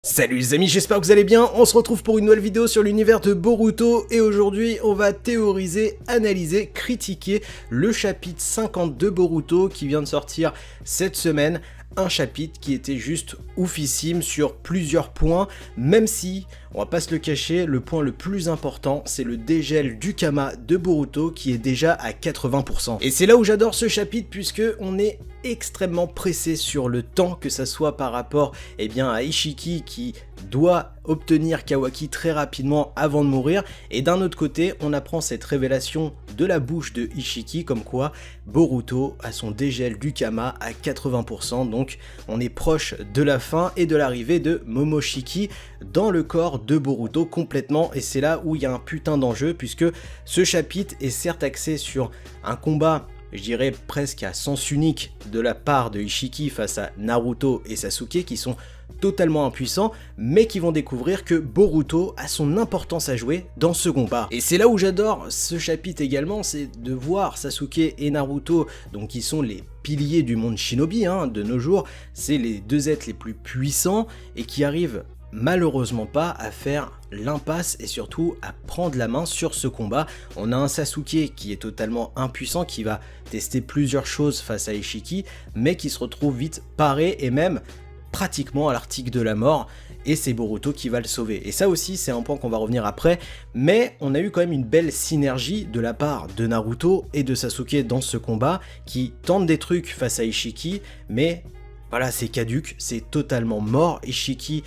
Salut les amis, j'espère que vous allez bien, on se retrouve pour une nouvelle vidéo sur l'univers de Boruto et aujourd'hui on va théoriser, analyser, critiquer le chapitre 50 de Boruto qui vient de sortir cette semaine. Un chapitre qui était juste oufissime sur plusieurs points, même si, on va pas se le cacher, le point le plus important, c'est le dégel du Kama de Boruto qui est déjà à 80%. Et c'est là où j'adore ce chapitre puisque on est extrêmement pressé sur le temps, que ça soit par rapport à Ishiki qui doit obtenir Kawaki très rapidement avant de mourir, et d'un autre côté on apprend cette révélation de la bouche de Ishiki comme quoi Boruto a son dégel du Kama à 80%, donc on est proche de la fin et de l'arrivée de Momoshiki dans le corps de Boruto complètement, et c'est là où il y a un putain d'enjeu puisque ce chapitre est certes axé sur un combat, je dirais presque à sens unique de la part de Ishiki face à Naruto et Sasuke qui sont totalement impuissants, mais qui vont découvrir que Boruto a son importance à jouer dans ce combat. Et c'est là où j'adore ce chapitre également, c'est de voir Sasuke et Naruto, donc qui sont les piliers du monde shinobi de nos jours, c'est les deux êtres les plus puissants et qui arrivent malheureusement pas à faire l'impasse et surtout à prendre la main sur ce combat. On a un Sasuke qui est totalement impuissant, qui va tester plusieurs choses face à Ishiki, mais qui se retrouve vite paré et même pratiquement à l'article de la mort, et c'est Boruto qui va le sauver. Et ça aussi c'est un point qu'on va revenir après, mais on a eu quand même une belle synergie de la part de Naruto et de Sasuke dans ce combat, qui tentent des trucs face à Ishiki, mais voilà, c'est caduque, c'est totalement mort. Ishiki,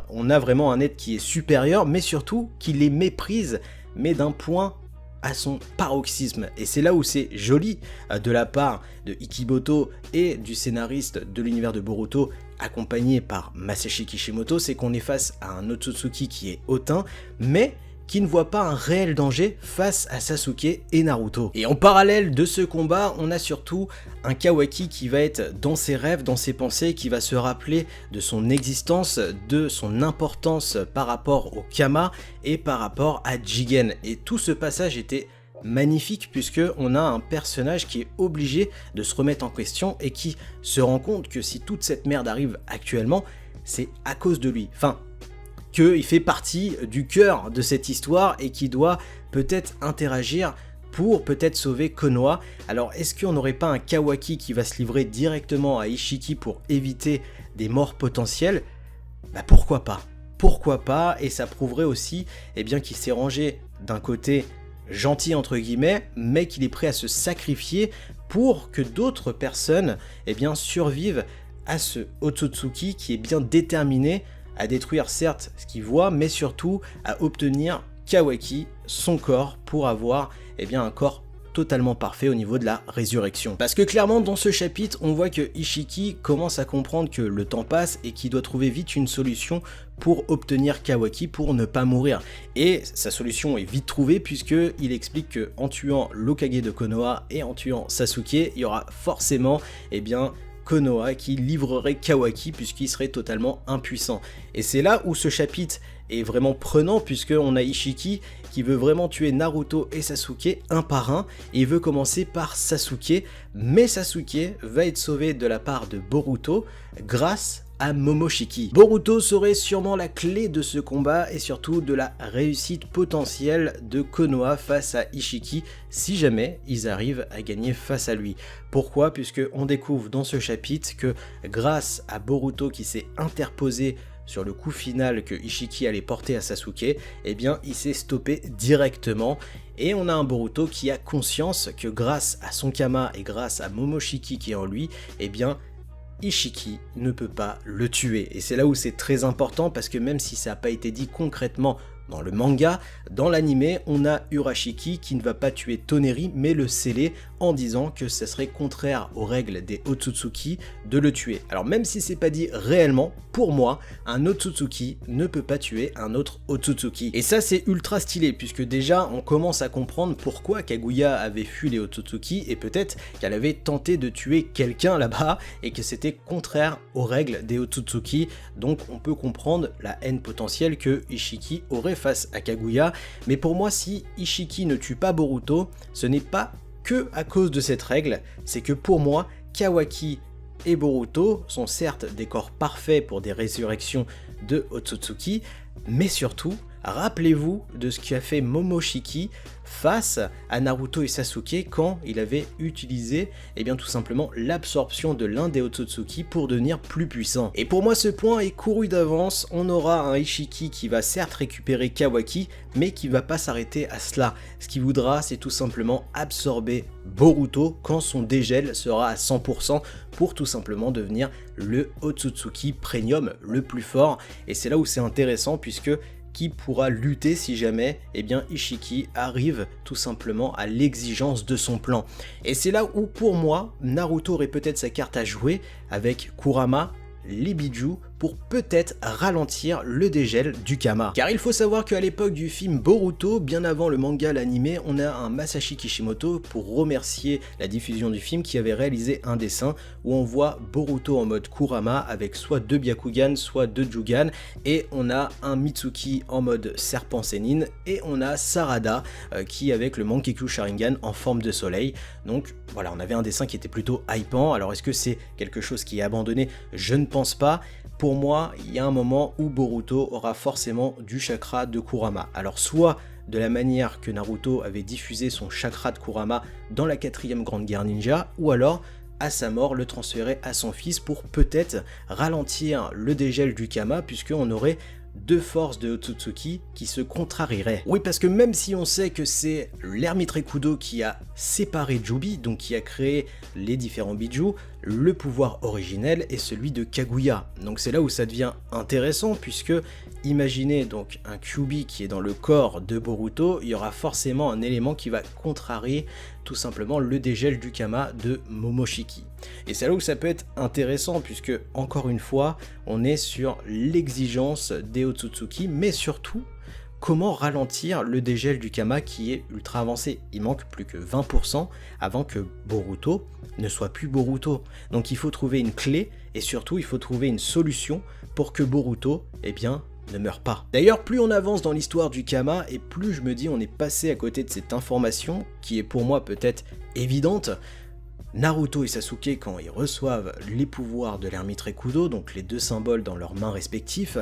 on a vraiment un être qui est supérieur, mais surtout qui les méprise, mais d'un point à son paroxysme. Et c'est là où c'est joli de la part de Ikiboto et du scénariste de l'univers de Boruto, accompagné par Masashi Kishimoto, c'est qu'on est face à un Otsutsuki qui est hautain, mais qui ne voit pas un réel danger face à Sasuke et Naruto. Et en parallèle de ce combat, on a surtout un Kawaki qui va être dans ses rêves, dans ses pensées, qui va se rappeler de son existence, de son importance par rapport au Kama et par rapport à Jigen. Et tout ce passage était magnifique puisque on a un personnage qui est obligé de se remettre en question et qui se rend compte que si toute cette merde arrive actuellement, c'est à cause de lui. Enfin, qu'il fait partie du cœur de cette histoire et qui doit peut-être interagir pour peut-être sauver Konoha. Alors est-ce qu'on n'aurait pas un Kawaki qui va se livrer directement à Ishiki pour éviter des morts potentielles? Pourquoi pas? Pourquoi pas? Et ça prouverait aussi qu'il s'est rangé d'un côté gentil entre guillemets, mais qu'il est prêt à se sacrifier pour que d'autres personnes survivent à ce Otsutsuki qui est bien déterminé à détruire certes ce qu'il voit, mais surtout à obtenir Kawaki, son corps, pour avoir un corps totalement parfait au niveau de la résurrection. Parce que clairement dans ce chapitre, on voit que Ishiki commence à comprendre que le temps passe et qu'il doit trouver vite une solution pour obtenir Kawaki pour ne pas mourir. Et sa solution est vite trouvée puisque il explique que en tuant l'Hokage de Konoha et en tuant Sasuke, il y aura forcément Konoha qui livrerait Kawaki puisqu'il serait totalement impuissant. Et c'est là où ce chapitre est vraiment prenant puisqu'on a Ishiki qui veut vraiment tuer Naruto et Sasuke un par un, et il veut commencer par Sasuke, mais Sasuke va être sauvé de la part de Boruto grâce à Momoshiki. Boruto serait sûrement la clé de ce combat et surtout de la réussite potentielle de Konoha face à Ishiki si jamais ils arrivent à gagner face à lui. Pourquoi? Puisque on découvre dans ce chapitre que grâce à Boruto qui s'est interposé sur le coup final que Ishiki allait porter à Sasuke, il s'est stoppé directement. Et on a un Boruto qui a conscience que grâce à son Kama et grâce à Momoshiki qui est en lui, Ishiki ne peut pas le tuer. Et c'est là où c'est très important parce que même si ça n'a pas été dit concrètement dans le manga, dans l'anime, on a Urashiki qui ne va pas tuer Toneri mais le sceller en disant que ce serait contraire aux règles des Otsutsuki de le tuer. Alors même si c'est pas dit réellement, pour moi, un Otsutsuki ne peut pas tuer un autre Otsutsuki. Et ça c'est ultra stylé puisque déjà on commence à comprendre pourquoi Kaguya avait fui les Otsutsuki et peut-être qu'elle avait tenté de tuer quelqu'un là-bas et que c'était contraire aux règles des Otsutsuki. Donc on peut comprendre la haine potentielle que Ishiki aurait face à Kaguya, mais pour moi si Ishiki ne tue pas Boruto, ce n'est pas que à cause de cette règle, c'est que pour moi Kawaki et Boruto sont certes des corps parfaits pour des résurrections de Otsutsuki, mais surtout, rappelez-vous de ce qu'a fait Momoshiki face à Naruto et Sasuke quand il avait utilisé tout simplement l'absorption de l'un des Otsutsuki pour devenir plus puissant. Et pour moi ce point est couru d'avance, on aura un Ishiki qui va certes récupérer Kawaki, mais qui va pas s'arrêter à cela. Ce qu'il voudra c'est tout simplement absorber Boruto quand son dégel sera à 100% pour tout simplement devenir le Otsutsuki Premium le plus fort. Et c'est là où c'est intéressant puisque qui pourra lutter si jamais Ishiki arrive tout simplement à l'exigence de son plan. Et c'est là où pour moi Naruto aurait peut-être sa carte à jouer avec Kurama, les Biju pour peut-être ralentir le dégel du Kama. Car il faut savoir qu'à l'époque du film Boruto, bien avant le manga, l'anime, on a un Masashi Kishimoto pour remercier la diffusion du film qui avait réalisé un dessin où on voit Boruto en mode Kurama avec soit 2 Byakugan, soit 2 Jugan, et on a un Mitsuki en mode serpent Sennin, et on a Sarada qui avec le Mangekyou Sharingan en forme de soleil. Donc voilà, on avait un dessin qui était plutôt hypant. Alors est-ce que c'est quelque chose qui est abandonné? Je ne pense pas. Pour moi, il y a un moment où Boruto aura forcément du chakra de Kurama. Alors soit de la manière que Naruto avait diffusé son chakra de Kurama dans la 4ème grande guerre ninja, ou alors à sa mort le transférer à son fils pour peut-être ralentir le dégel du Kama, puisqu'on aurait 2 forces de Otsutsuki qui se contrarieraient. Oui, parce que même si on sait que c'est l'ermite Rekudo qui a séparé Jubi, donc qui a créé les différents Biju, le pouvoir originel est celui de Kaguya. Donc c'est là où ça devient intéressant, puisque imaginez donc un Kyuubi qui est dans le corps de Boruto, il y aura forcément un élément qui va contrarier tout simplement le dégel du Kama de Momoshiki. Et c'est là où ça peut être intéressant, puisque encore une fois, on est sur l'exigence des Otsutsuki, mais surtout, comment ralentir le dégel du Kama qui est ultra avancé. Il manque plus que 20% avant que Boruto ne soit plus Boruto. Donc il faut trouver une clé, et surtout il faut trouver une solution pour que Boruto, ne meurt pas. D'ailleurs, plus on avance dans l'histoire du Kama, et plus je me dis on est passé à côté de cette information, qui est pour moi peut-être évidente. Naruto et Sasuke, quand ils reçoivent les pouvoirs de l'ermite Rekudo, donc les 2 symboles dans leurs mains respectifs,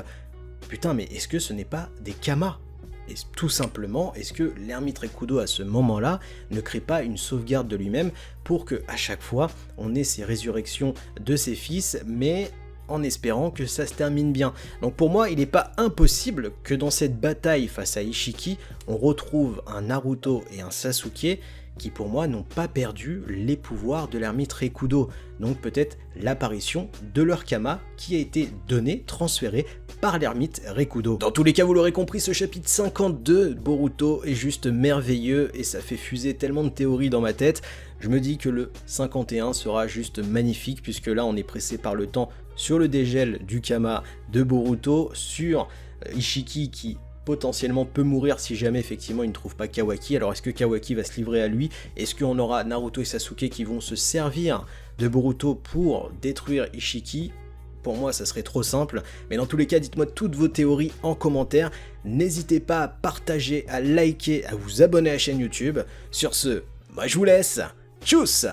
putain, mais est-ce que ce n'est pas des Kama? Et tout simplement, est-ce que l'ermite Rekudo à ce moment-là ne crée pas une sauvegarde de lui-même pour que à chaque fois on ait ces résurrections de ses fils, mais en espérant que ça se termine bien. Donc pour moi, il n'est pas impossible que dans cette bataille face à Ishiki, on retrouve un Naruto et un Sasuke qui pour moi n'ont pas perdu les pouvoirs de l'ermite Rekudo. Donc peut-être l'apparition de leur Kama qui a été donné, transféré par l'ermite Rekudo. Dans tous les cas, vous l'aurez compris, ce chapitre 52 de Boruto est juste merveilleux et ça fait fuser tellement de théories dans ma tête. Je me dis que le 51 sera juste magnifique, puisque là on est pressé par le temps sur le dégel du Kama de Boruto, sur Ishiki qui potentiellement peut mourir si jamais effectivement il ne trouve pas Kawaki. Alors est-ce que Kawaki va se livrer à lui? Est-ce qu'on aura Naruto et Sasuke qui vont se servir de Boruto pour détruire Ishiki? Pour moi ça serait trop simple, mais dans tous les cas dites-moi toutes vos théories en commentaire, n'hésitez pas à partager, à liker, à vous abonner à la chaîne YouTube. Sur ce, moi je vous laisse, tchuss!